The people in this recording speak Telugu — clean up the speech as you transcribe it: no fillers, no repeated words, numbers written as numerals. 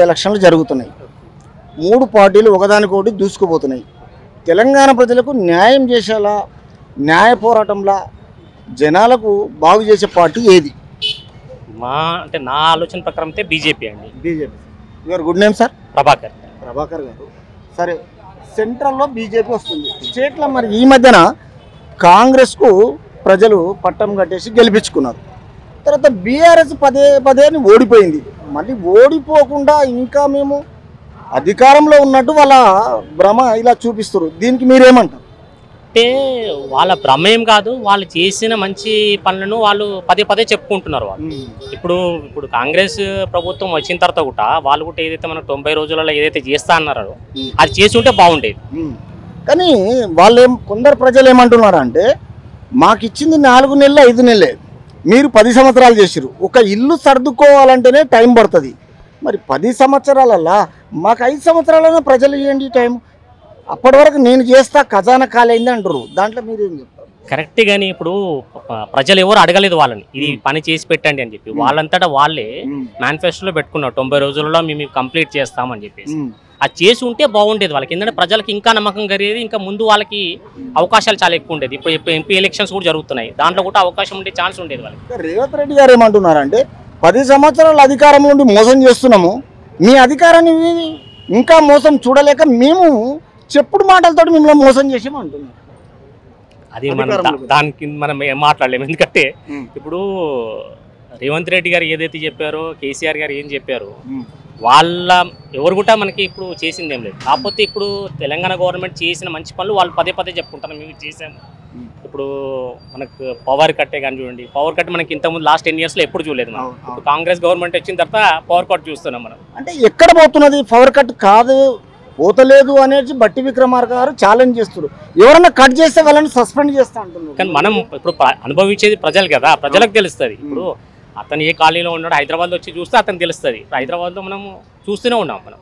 ఎలక్షన్లు జరుగుతున్నాయి. మూడు పార్టీలు ఒకదానికొకటి దూసుకుపోతున్నాయి. తెలంగాణ ప్రజలకు న్యాయం చేసేలా, న్యాయ పోరాటంలా జనాలకు బాగు చేసే పార్టీ ఏది? అంటే నా ఆలోచన ప్రకారం అయితే బీజేపీ అండి. BJP. Your good name sir? Prabhakar. Prabhakar గారు. సరే, సెంట్రల్లో బీజేపీ వస్తుంది, స్టేట్లో మరి ఈ మధ్యన కాంగ్రెస్కు ప్రజలు పట్టం కట్టేసి గెలిపించుకున్నారు. తర్వాత బీఆర్ఎస్ పదే పదే ఓడిపోయింది. మళ్ళీ ఓడిపోకుండా ఇంకా మేము అధికారంలో ఉన్నట్టు వాళ్ళ భ్రమ ఇలా చూపిస్తారు. దీనికి మీరేమంటారు? అంటే వాళ్ళ భ్రమ ఏం కాదు, వాళ్ళు చేసిన మంచి పనులను వాళ్ళు పదే పదే చెప్పుకుంటున్నారు. వాళ్ళు ఇప్పుడు కాంగ్రెస్ ప్రభుత్వం వచ్చిన తర్వాత కూడా వాళ్ళు కూడా ఏదైతే మన 90 రోజులలో ఏదైతే చేస్తా అన్నారో అది చేసి ఉంటే బాగుండేది. కానీ కొందరు ప్రజలు ఏమంటున్నారు అంటే, మాకు ఇచ్చింది 4 నెలలు 5 నెలలే, మీరు 10 సంవత్సరాలు చేసిరు. ఒక ఇల్లు సర్దుకోవాలంటేనే టైం పడుతుంది. మరి 10 సంవత్సరాలల్లా మాకు 5 సంవత్సరాలైనా ప్రజలు ఇవ్వండి టైం, అప్పటి వరకు నేను చేస్తా, ఖజానా కాలైంది అంటారు. దాంట్లో మీరేం చెప్తారు? కరెక్ట్. కానీ ఇప్పుడు ప్రజలు ఎవరు అడగలేదు వాళ్ళని ఇది పని చేసి పెట్టండి అని చెప్పి. వాళ్ళంతటా వాళ్ళే మేనిఫెస్టోలో పెట్టుకున్నారు 90 రోజులలో మేము కంప్లీట్ చేస్తామని చెప్పేసి. అది చేసి ఉంటే బాగుండేది వాళ్ళకి. ఎందుకంటే ప్రజలకు ఇంకా నమ్మకం కలిగేది, ఇంకా ముందు వాళ్ళకి అవకాశాలు చాలా ఎక్కువ ఉండేది. ఇప్పుడు ఎంపీ ఎలక్షన్స్ కూడా జరుగుతున్నాయి, దాంట్లో కూడా అవకాశం ఉండే ఛాన్స్ ఉండేది వాళ్ళకి. రేవంత్ రెడ్డి గారు ఏమంటున్నారంటే, 10 సంవత్సరాల అధికారం నుండి మోసం చేస్తున్నాము, మీ అధికారాన్ని ఇంకా మోసం చూడలేక మేము చెప్పుడు మాటలతో మిమ్మల్ని మోసం చేసాము అంటున్నారు. అది దానికి మనం ఏం మాట్లాడలేము. ఎందుకంటే ఇప్పుడు రేవంత్ రెడ్డి గారు ఏదైతే చెప్పారో, కేసీఆర్ గారు ఏం చెప్పారో, వాళ్ళ ఎవరు కూడా మనకి ఇప్పుడు చేసింది ఏం లేదు. కాకపోతే ఇప్పుడు తెలంగాణ గవర్నమెంట్ చేసిన మంచి పనులు వాళ్ళు పదే పదే చెప్పుకుంటారు, మేము చేసాము. ఇప్పుడు మనకు పవర్ కట్టే కానీ చూడండి, పవర్ కట్ మనకి ఇంతకుముందు లాస్ట్ 10 yearsలో ఎప్పుడు చూడలేదు మనం. ఇప్పుడు కాంగ్రెస్ గవర్నమెంట్ వచ్చిన తర్వాత పవర్ కట్ చూస్తున్నాం మనం. అంటే ఎక్కడ పోతున్నది పవర్ కట్? కాదు, పోతలేదు అనేది బట్టి విక్రమార్క గారు ఛాలెంజ్ చేస్తారు. ఎవరన్నా కట్ చేస్తే వాళ్ళని సస్పెండ్ చేస్తా అంటున్నారు. కానీ మనం ఇప్పుడు అనుభవించేది ప్రజలు కదా, ప్రజలకు తెలుస్తుంది. ఇప్పుడు అతను ఏ కాలనీలో ఉన్నాడు, హైదరాబాద్లో వచ్చి చూస్తే అతను తెలుస్తుంది. హైదరాబాద్లో మనం చూస్తూనే ఉన్నాం మనం.